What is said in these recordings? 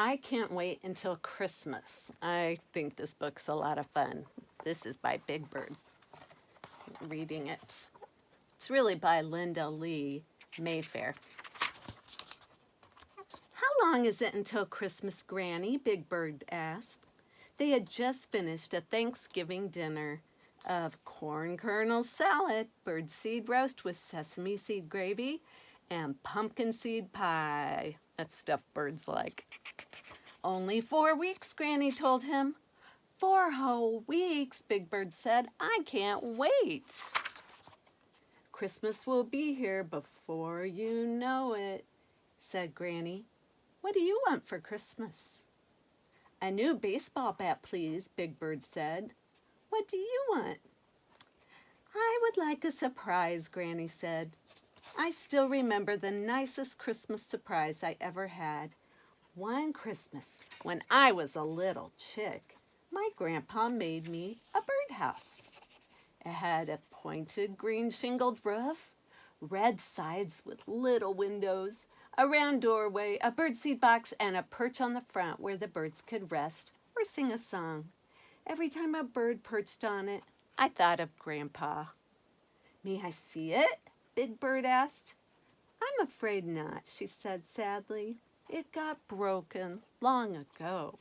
I can't wait until Christmas. I think this book's a lot of fun. This is by Big Bird. Reading it. It's really by Linda Lee Mayfair. How long is it until Christmas, Granny? Big Bird asked. They had just finished a Thanksgiving dinner of corn kernel salad, birdseed roast with sesame seed gravy, and pumpkin seed pie. That's stuff birds like. Only 4 weeks, Granny told him. 4 whole weeks, Big Bird said. I can't wait. Christmas will be here before you know it, said Granny. What do you want for Christmas? A new baseball bat, please, Big Bird said. What do you want? I would like a surprise, Granny said. I still remember the nicest Christmas surprise I ever had. One Christmas, when I was a little chick, my grandpa made me a birdhouse. It had a pointed green shingled roof, red sides with little windows, a round doorway, a birdseed box, and a perch on the front where the birds could rest or sing a song. Every time a bird perched on it, I thought of Grandpa. May I see it? Big Bird asked. I'm afraid not, she said sadly. It got broken long ago.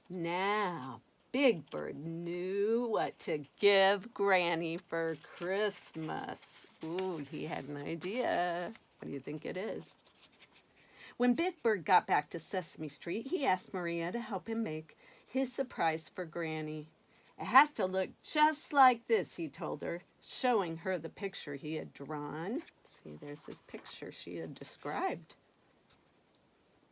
Now, Big Bird knew what to give Granny for Christmas. Ooh, he had an idea. What do you think it is? When Big Bird got back to Sesame Street, he asked Maria to help him make his surprise for Granny. It has to look just like this, he told her, showing her the picture he had drawn. See, there's his picture she had described.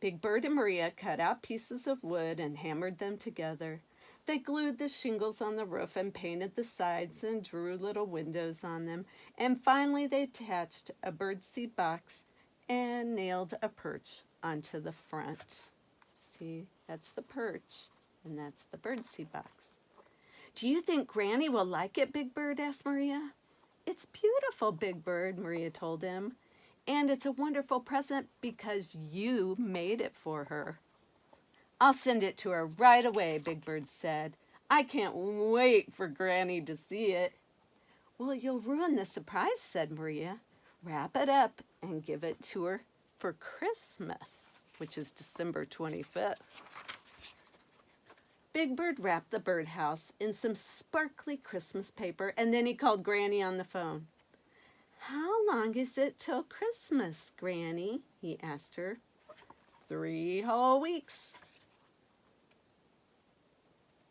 Big Bird and Maria cut out pieces of wood and hammered them together. They glued the shingles on the roof and painted the sides and drew little windows on them. And finally they attached a birdseed box and nailed a perch onto the front. See, that's the perch, and that's the birdseed box. Do you think Granny will like it, Big Bird asked Maria. It's beautiful, Big Bird, Maria told him. And it's a wonderful present because you made it for her. I'll send it to her right away, Big Bird said. I can't wait for Granny to see it. Well, you'll ruin the surprise, said Maria. Wrap it up and give it to her for Christmas, which is December 25th. Big Bird wrapped the birdhouse in some sparkly Christmas paper, and then he called Granny on the phone. How long is it till Christmas, Granny? He asked her. 3 whole weeks,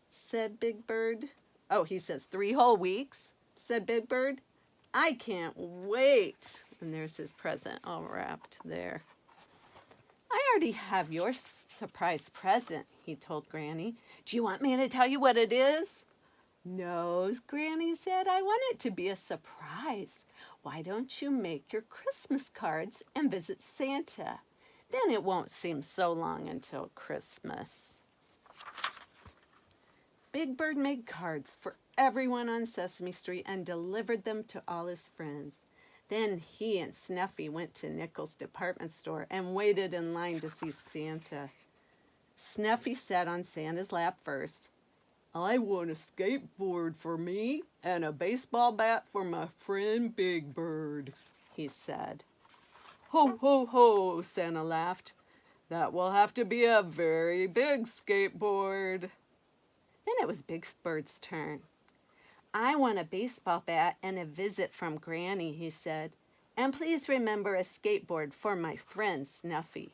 said Big Bird. Oh, he says 3 whole weeks, said Big Bird. I can't wait. And there's his present all wrapped there. I already have your surprise present, he told Granny. Do you want me to tell you what it is? No, Granny said. I want it to be a surprise. Why don't you make your Christmas cards and visit Santa? Then it won't seem so long until Christmas. Big Bird made cards for everyone on Sesame Street and delivered them to all his friends. Then he and Snuffy went to Nickel's department store and waited in line to see Santa. Snuffy sat on Santa's lap first. I want a skateboard for me and a baseball bat for my friend Big Bird, he said. Ho, ho, ho, Santa laughed. That will have to be a very big skateboard. Then it was Big Bird's turn. I want a baseball bat and a visit from Granny, he said. And please remember a skateboard for my friend Snuffy.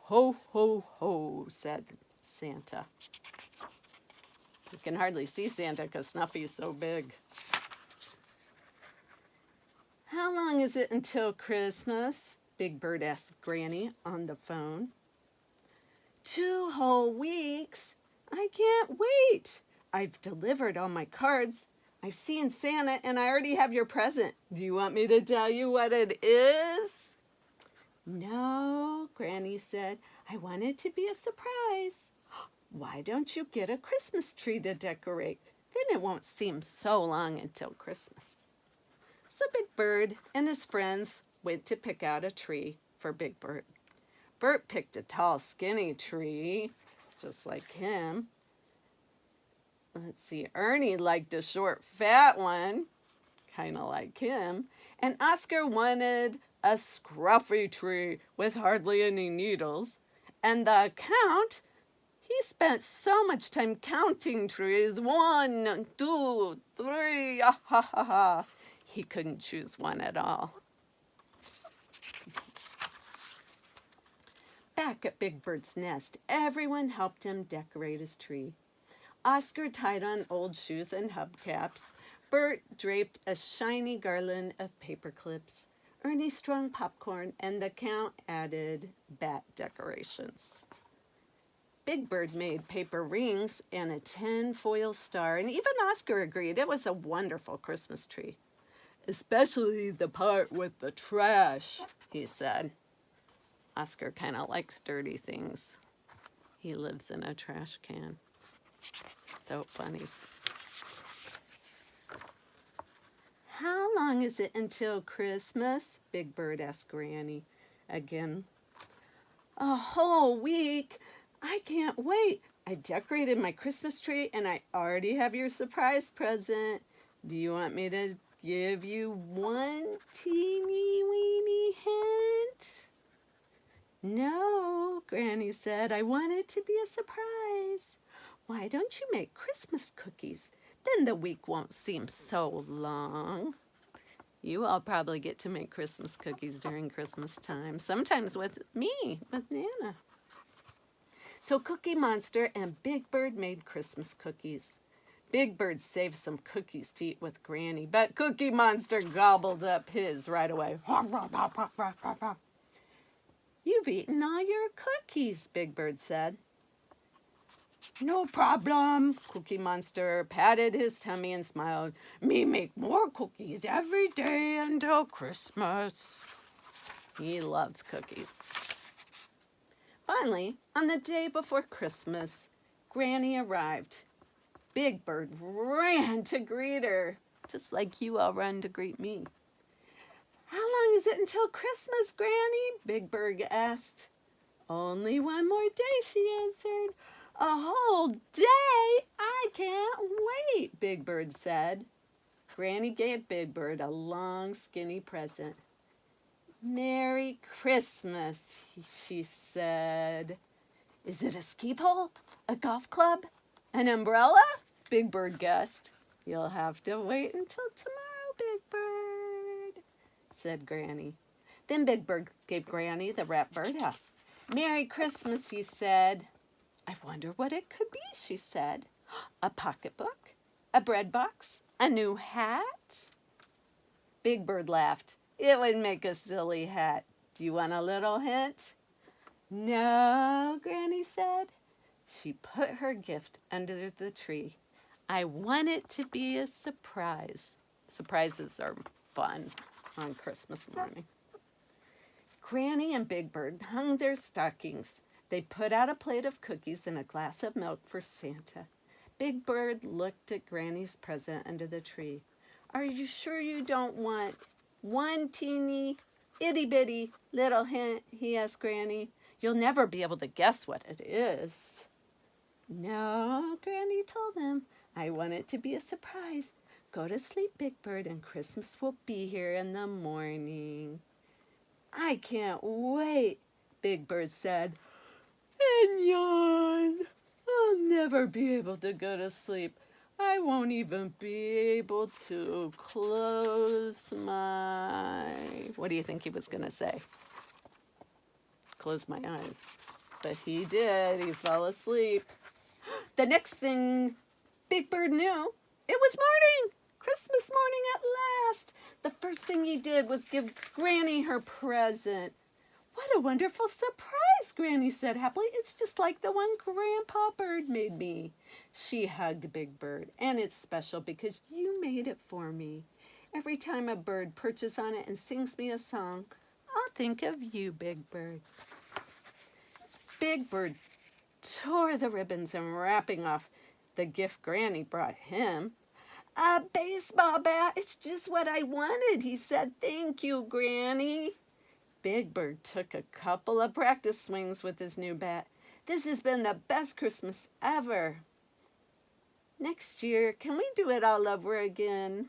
Ho, ho, ho, said Santa. You can hardly see Santa because Snuffy's so big. How long is it until Christmas? Big Bird asked Granny on the phone. 2 whole weeks. I can't wait. I've delivered all my cards. I've seen Santa and I already have your present. Do you want me to tell you what it is? No, Granny said. I want it to be a surprise. Why don't you get a Christmas tree to decorate? Then it won't seem so long until Christmas. So Big Bird and his friends went to pick out a tree for Big Bird. Bert picked a tall, skinny tree, just like him. Let's see, Ernie liked a short, fat one, kind of like him. And Oscar wanted a scruffy tree with hardly any needles. And the Count, he spent so much time counting trees. 1, 2, 3, ah, ha, ha, ha. He couldn't choose one at all. Back at Big Bird's nest, everyone helped him decorate his tree. Oscar tied on old shoes and hubcaps. Bert draped a shiny garland of paper clips. Ernie strung popcorn, and the Count added bat decorations. Big Bird made paper rings and a tin foil star, and even Oscar agreed it was a wonderful Christmas tree. Especially the part with the trash, he said. Oscar kind of likes dirty things. He lives in a trash can. So funny. How long is it until Christmas? Big Bird asked Granny again. A whole week. I can't wait. I decorated my Christmas tree and I already have your surprise present. Do you want me to give you one teeny weeny hint? No, Granny said. I want it to be a surprise. Why don't you make Christmas cookies? Then the week won't seem so long. You all probably get to make Christmas cookies during Christmas time, sometimes with me, with Nana. So Cookie Monster and Big Bird made Christmas cookies. Big Bird saved some cookies to eat with Granny, but Cookie Monster gobbled up his right away. You've eaten all your cookies, Big Bird said. No problem. Cookie Monster patted his tummy and smiled. Me make more cookies every day until Christmas. He loves cookies. Finally, on the day before Christmas, Granny arrived. Big Bird ran to greet her, just like you all run to greet me. How long is it until Christmas, Granny? Big Bird asked. Only one more day, she answered. A whole day? I can't wait, Big Bird said. Granny gave Big Bird a long, skinny present. Merry Christmas, she said. Is it a ski pole? A golf club? An umbrella? Big Bird guessed. You'll have to wait until tomorrow, Big Bird, said Granny. Then Big Bird gave Granny the wrapped birdhouse. Merry Christmas, he said. I wonder what it could be, she said. A pocketbook? A bread box? A new hat? Big Bird laughed. It would make a silly hat. Do you want a little hint? No, Granny said. She put her gift under the tree. I want it to be a surprise. Surprises are fun on Christmas morning. Granny and Big Bird hung their stockings. They put out a plate of cookies and a glass of milk for Santa. Big Bird looked at Granny's present under the tree. Are you sure you don't want one teeny, itty-bitty little hint? He asked Granny. You'll never be able to guess what it is. No, Granny told him. I want it to be a surprise. Go to sleep, Big Bird, and Christmas will be here in the morning. I can't wait, Big Bird said, and yawned. I'll never be able to go to sleep. I won't even be able to close my... What do you think he was going to say? Close my eyes. But he did. He fell asleep. The next thing Big Bird knew, it was morning. Christmas morning at last. The first thing he did was give Granny her present. What a wonderful surprise, Granny said happily. It's just like the one Grandpa Bird made me. She hugged Big Bird, and it's special because you made it for me. Every time a bird perches on it and sings me a song, I'll think of you, Big Bird. Big Bird tore the ribbons and wrapping off the gift Granny brought him. A baseball bat, it's just what I wanted, he said. Thank you, Granny. Big Bird took a couple of practice swings with his new bat. This has been the best Christmas ever. Next year, can we do it all over again?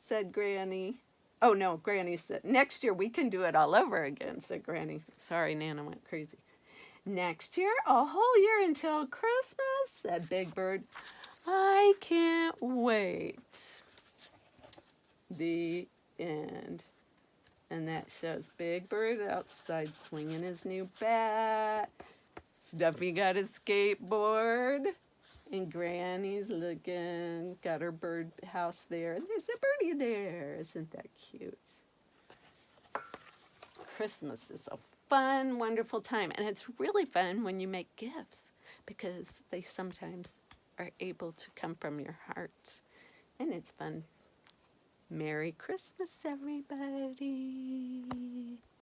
Said Granny. Oh no, Granny said, next year we can do it all over again, said Granny. Sorry, Nana went crazy. Next year, a whole year until Christmas, said Big Bird. I can't wait. The end. And that shows Big Bird outside swinging his new bat. Stuffy got his skateboard. And Granny's looking, got her bird house there. And there's a birdie there. Isn't that cute? Christmas is a fun, wonderful time. And it's really fun when you make gifts because they sometimes are able to come from your heart. And it's fun. Merry Christmas, everybody.